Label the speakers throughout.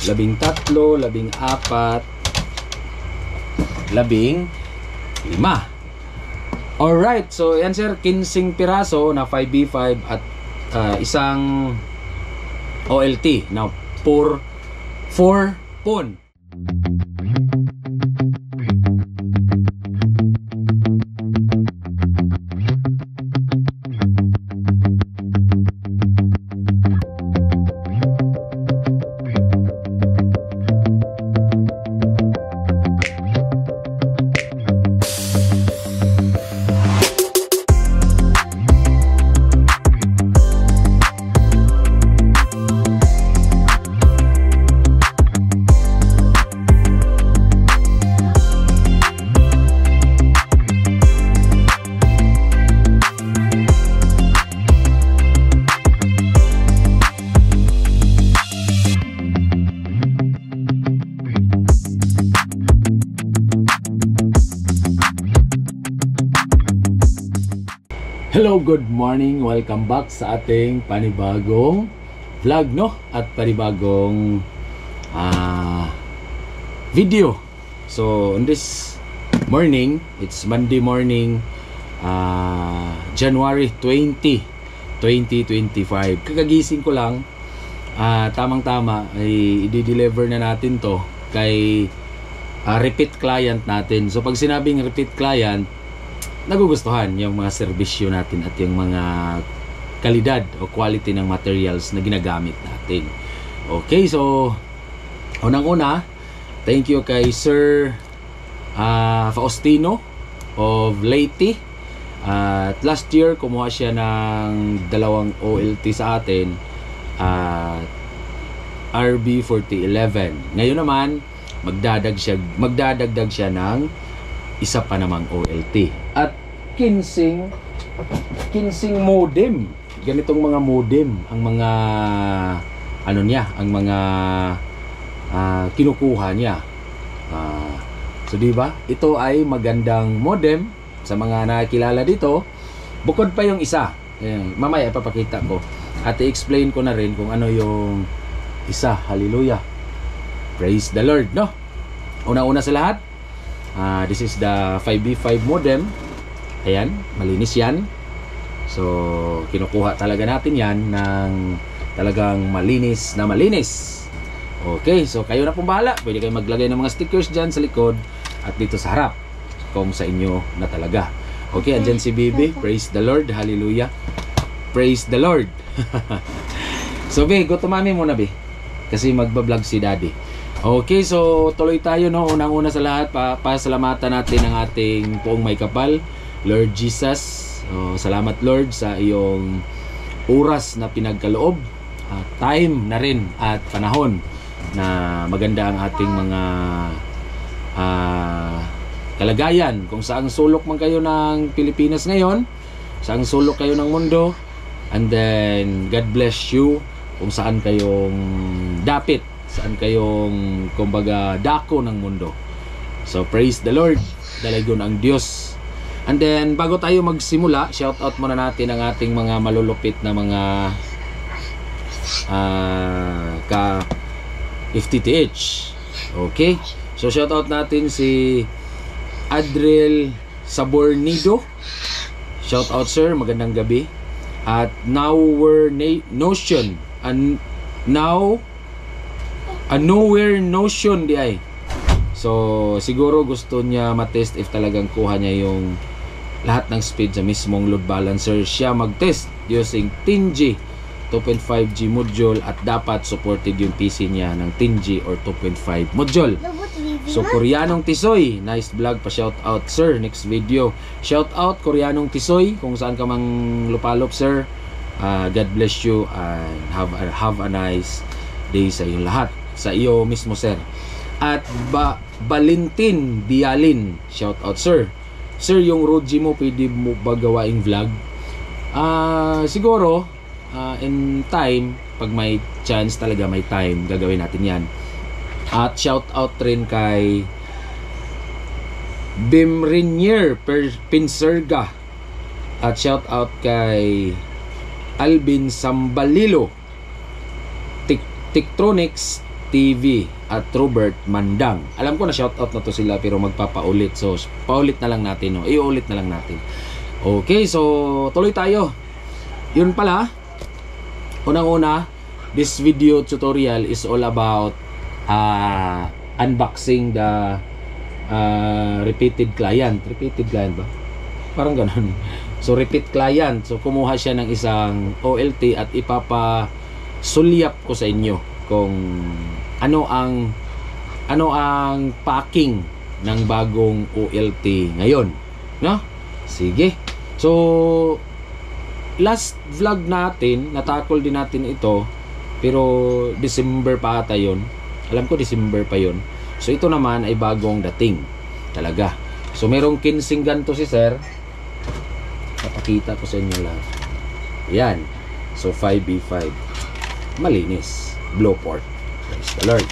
Speaker 1: 13, 14, 15. Alright, so yan sir, 15 piraso na 5B5 at isang OLT na 4 pon. Hello, good morning. Welcome back sa ating panibagong vlog, no? At panibagong video. So, on this morning, it's Monday morning, January 20, 2025. Kakagising ko lang, tamang-tama, ay i-deliver na natin to kay repeat client natin. So, pag sinabing repeat client, nagugustuhan yung mga serbisyo natin at yung mga kalidad o quality ng materials na ginagamit natin. Okay, so unang-una, thank you kay Sir Faustino of Leyte. At last year, kumuha siya ng 2 OLT sa atin at RB4011. Ngayon naman, magdadagdag siya ng isa pa namang OLT at 15 modem. Ganitong mga modem ang mga ang mga kinukuha niya. So di ba? Ito ay magandang modem sa mga nakikilala dito. Bukod pa yung isa. Ayan, mamaya ipapakita ko at i-explain ko na rin kung ano yung isa. Hallelujah. Praise the Lord, no? Una-una sa lahat, this is the 5B5 modem. Ayan, malinis yan. So, kinukuha talaga natin yan ng talagang malinis na malinis. Okay, so kayo na pong bahala. Pwede kayo maglagay ng mga stickers dyan sa likod at dito sa harap kung sa inyo na talaga. Okay, andyan si Bibi. Praise the Lord. Hallelujah. Praise the Lord. So, Bi, go to mami muna, Bi. Kasi magbablog si Daddy. Okay, so tuloy tayo, no. Unang-una sa lahat, pasalamatan natin ang ating poong may kapal, Lord Jesus. Salamat Lord sa iyong oras na pinagkaloob, time na rin at panahon na maganda ang ating mga kalagayan. Kung saang sulok man kayo ng Pilipinas ngayon, saang sulok kayo ng mundo, and then God bless you kung saan kayong dapit, saan kayong kumbaga dako ng mundo. So praise the Lord, dalagon ang Diyos. And then bago tayo magsimula, shout out muna natin ang ating mga malulupit na mga ka FTTH. Okay, so shout out natin si Adriel Sabornido. Shout out sir, magandang gabi. At Nowhere Notion, and now Nowhere Notion di ay. So siguro gusto niya matest if talagang kuha niya yung lahat ng speed sa mismong load balancer. Siya mag-test using 10G 2.5G module at dapat supported yung PC niya ng 10G or 2.5 module. So Koreanong Tisoy, nice vlog, pa shout out sir. Next video, shout out Koreanong Tisoy kung saan ka mang lupalop sir. God bless you and have a nice day sa iyong lahat, sa iyo mismo sir. At Valentin Dialin, shout out sir. Sir, yung Roji mo pwede mo ba gawaing vlog? Siguro in time, pag may chance talaga, may time, gagawin natin yan. At shout out rin kay Bimrinier Pinserga. At shout out kay Alvin Sambalilo, Tiktronics TV at Robert Mandang. Alam ko na shoutout na to sila pero magpapaulit. So, paulit na lang natin. No? Iulit na lang natin. Okay, so tuloy tayo. Yun pala, unang-una, this video tutorial is all about unboxing the repeated client. Repeated client ba? Parang ganun. So, repeat client. So, kumuha siya ng isang OLT at ipapasulyap ko sa inyo kung ano ang packing ng bagong OLT ngayon. No? Sige. So, last vlog natin, natakol din natin ito, pero December pa ata yun. Alam ko December pa yun. So, ito naman ay bagong dating. Talaga. So, merong kinsing ganto si sir. Papakita ko sa inyo lahat. Yan. So, 5B5. Malinis. Blow port. Praise the Lord.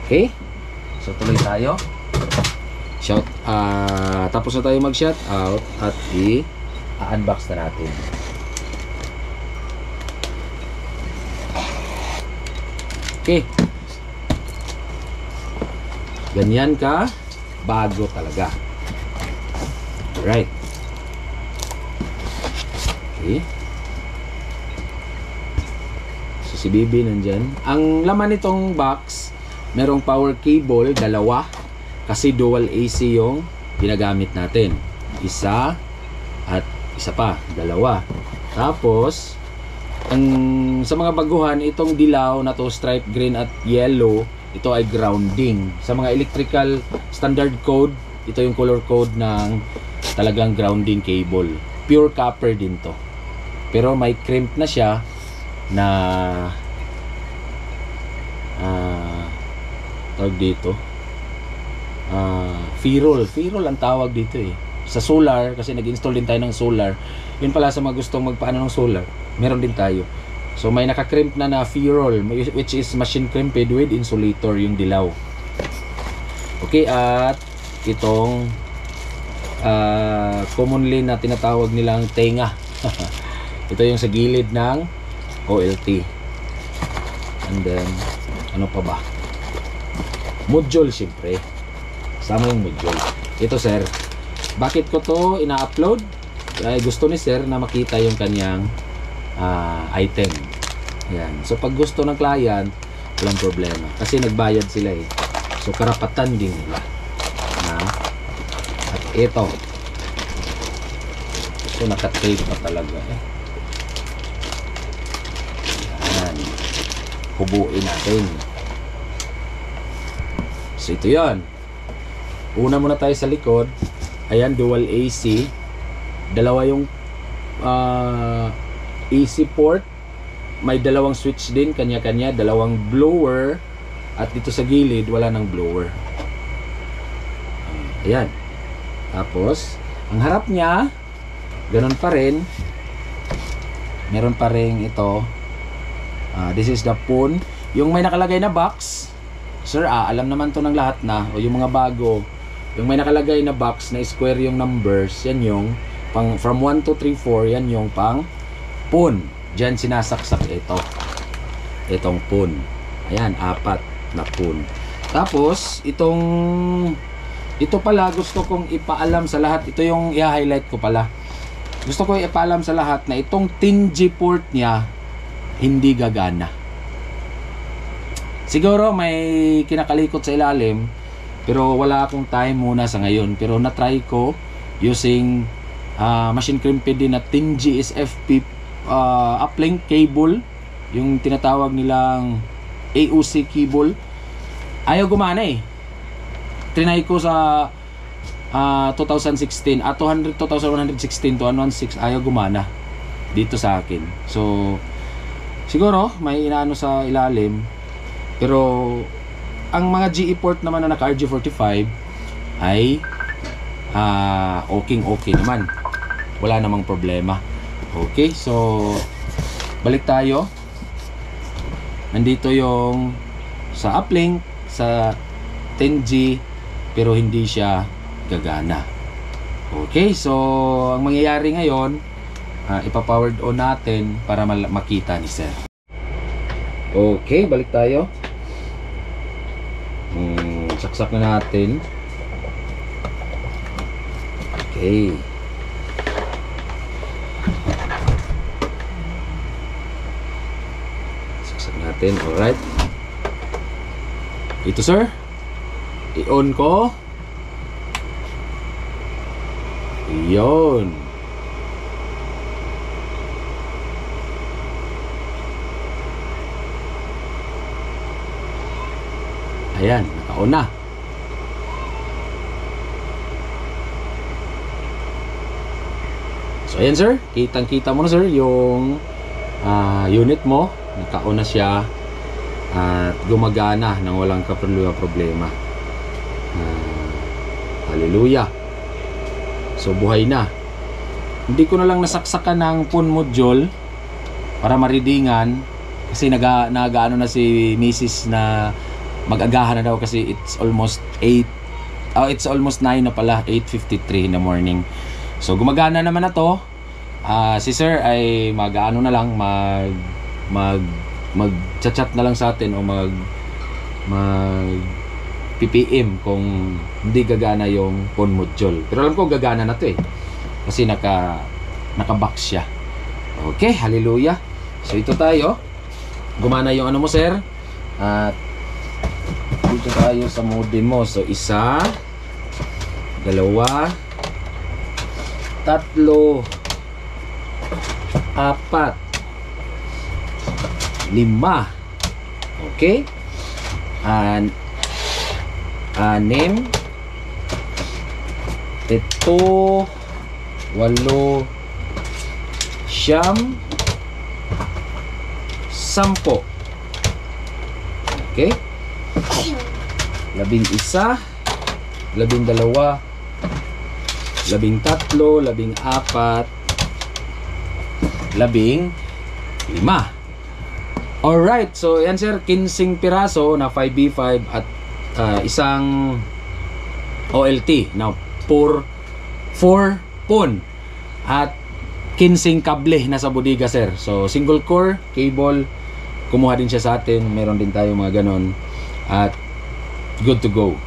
Speaker 1: Okay? So, tuloy tayo. Tapos na tayo mag-shout out at i-unbox na natin. Okay. Ganyan ka bago talaga. Alright. Okay. So si Bibi nandyan. Ang laman nitong box, merong power cable, dalawa. Kasi dual AC yung ginagamit natin. Isa at isa pa, dalawa. Tapos, sa mga baguhan, itong dilaw na to, stripe green at yellow, ito ay grounding. Sa mga electrical standard code, ito yung color code ng talagang grounding cable. Pure copper din to. Pero may crimp na siya na tawag dito. Ferrule ang tawag dito eh. Sa solar, kasi nag-install din tayo ng solar. Yun pala sa mga gustong magpaano ng solar, meron din tayo. So may naka-crimp na ferrule, which is machine crimped with insulator, yung dilaw. Okay, at itong commonly na tinatawag nilang tenga. Ito yung sa gilid ng OLT. And then ano pa ba? Module syempre. Sama yung module. Ito sir, bakit ko to ina-upload? Ay gusto ni sir na makita yung kanyang item. Yan. So pag gusto ng client, walang problema. Kasi nagbayad sila eh. So karapatan din nila. At ito. So naka-tape pa talaga eh. Yan. Hubuin natin. So ito yan. Una muna tayo sa likod. Ayan, dual AC. Dalawa yung AC port. May dalawang switch din, kanya-kanya. Dalawang blower. At dito sa gilid, wala nang blower. Ayan. Tapos, ang harap niya, ganun pa rin. Meron pa rin ito. This is the phone. Yung may nakalagay na box. Sir, alam naman to ng lahat na. O yung mga bago. Yung may nakalagay na box na square yung numbers. Yan yung from 1 to 3, 4. Yan yung pang phone. Diyan sinasaksak ito. Itong phone. Ayan, 4 na phone. Tapos, ito pala gusto kong ipaalam sa lahat. Ito yung i-highlight ko pala. Gusto ko ipaalam sa lahat na itong 10G port niya hindi gagana. Siguro may kinakalikot sa ilalim, pero wala akong time muna sa ngayon. Pero na-try ko using machine crimped din na 10G SFP uplink cable, yung tinatawag nilang AOC cable. Ayaw gumana eh. Trinay ko sa 2016 at 2116 to 116, ayaw gumana dito sa akin. So siguro may inaano sa ilalim, pero ang mga GE port naman na naka RG45 ay okay naman, wala namang problema. Okay, so balik tayo. Nandito yung sa uplink sa 10G, pero hindi siya gagana. Okay, so ang mangyayari ngayon, ipa-powered on natin para makita ni sir. Okay, balik tayo. Saksak na natin. Okay. Saksak natin. Alright. Ito sir. I-on ko. Yun. Ayan, naka-on na. So ayan sir, kitang-kita mo na sir yung unit mo. Naka-on na siya at gumagana nang walang problema. Hallelujah. So buhay na. Hindi ko na lang nasaksakan ng phone module para maridingan kasi nag-ano na si Mrs. na mag-agahan na daw kasi it's almost 9 na pala, 8:53 in the morning. So gumagana naman na to. Si sir ay mag-ano na lang, mag-chat na lang sa atin o mag PPM kung hindi gagana yung phone module. Pero alam ko gagana na to eh. Kasi naka-box siya. Okay, hallelujah. So ito tayo. Gumana yung ano mo sir. At dito tayo sa modem mo. So, 1, 2, 3, 4, 5. Okay? And 6, 7, 8, 9, 10. Okay? 11, 12, 13, 14, 15. Alright, so yan sir, 15 piraso na 5B5 at isang OLT na 4 phone at 15 kable na sa bodega sir. So single core cable, kumuha din siya sa atin. Meron din tayo mga ganon at good to go.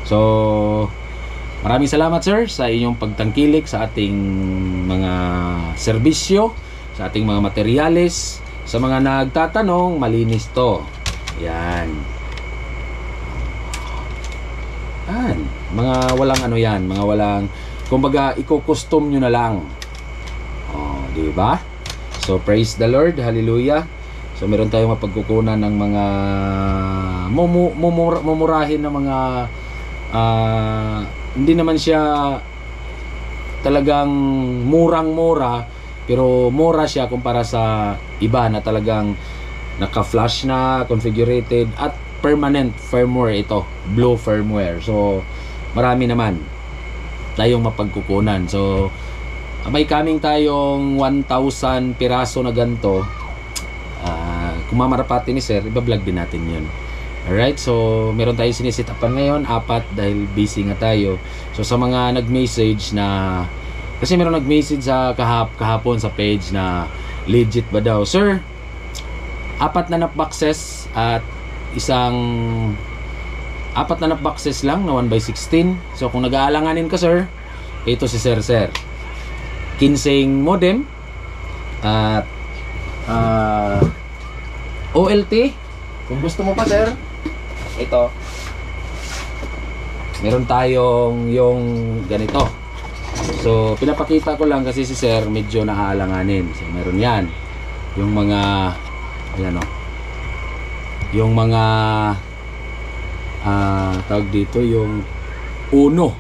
Speaker 1: So maraming salamat sir sa inyong pagtangkilik sa ating mga serbisyo, sa ating mga materyales. Sa mga nagtatanong, malinis to. Yan. Mga walang ano yan, mga walang, kumbaga i-custom nyo na lang. Oh, di ba? So praise the Lord, hallelujah. So meron tayong mapagkukunan ng mga mumurahin na mga hindi naman siya talagang murang-mura, pero mura siya kumpara sa iba na talagang naka-flash na, configurated at permanent firmware ito, blue firmware. So marami naman tayong mapagkukunan. So may coming tayong 1,000 piraso na ganito. Kung mamarapati ni sir, ibablog din natin yun. Alright, so meron tayong sinisitapan ngayon, 4 dahil busy nga tayo. So sa mga nag-message na, kasi meron nag-message sa kahapon sa page na legit ba daw, sir, 4 na boxes at isang 4 na boxes lang na 1/16. So kung nag-aalanganin ka sir, ito si sir 15 modem at OLT. Kung gusto mo pa sir, ito meron tayong yung ganito. So pinapakita ko lang kasi si sir medyo naaalanganin. So meron yan yung mga ayan o, yung mga tawag dito yung uno.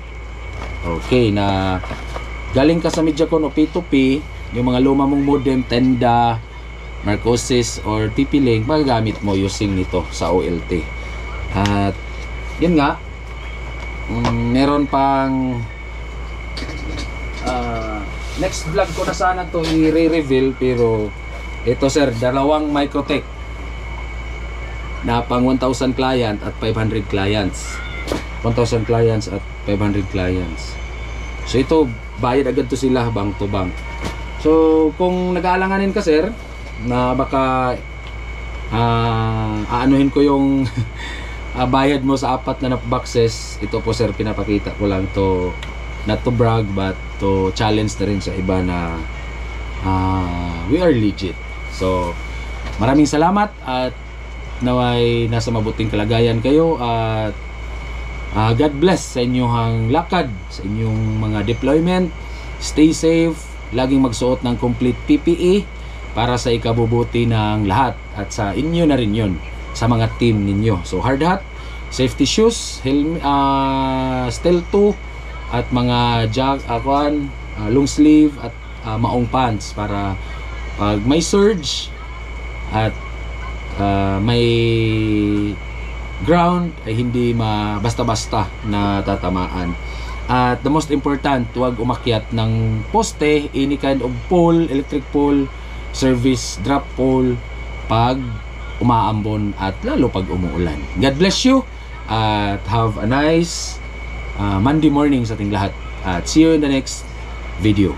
Speaker 1: Okay, na galing ka sa Mediacom o P2P, yung mga luma mong modem, Tenda, Marcosys or TP-Link, magagamit mo using nito sa OLT. At yun nga, meron pang next vlog ko na sana to i-reveal, pero ito sir, 2 Microtech na pang 1,000 client at 500 clients. 1,000 clients at 500 clients. So ito, bayad agad to sila bank to bank. So kung nag-aalanganin ka sir na baka aanuhin ko yung bayad mo sa 4 na boxes, ito po sir, pinapakita ko lang to, not to brag but to challenge na rin sa iba na we are legit. So maraming salamat at naway nasa mabuting kalagayan kayo at God bless sa inyong lakad, sa inyong mga deployment. Stay safe, laging magsuot ng complete PPE para sa ikabubuti ng lahat at sa inyo na rin yun, sa mga team ninyo. So hard hat, safety shoes, helmet, steel 2 at mga long sleeve at maong pants para pag may surge at may ground ay hindi basta-basta na tatamaan. At the most important, huwag umakyat ng poste, any kind of pole, electric pole, service drop pole pag umaambon at lalo pag umuulan. God bless you at have a nice Monday morning sa ating lahat. At see you in the next video.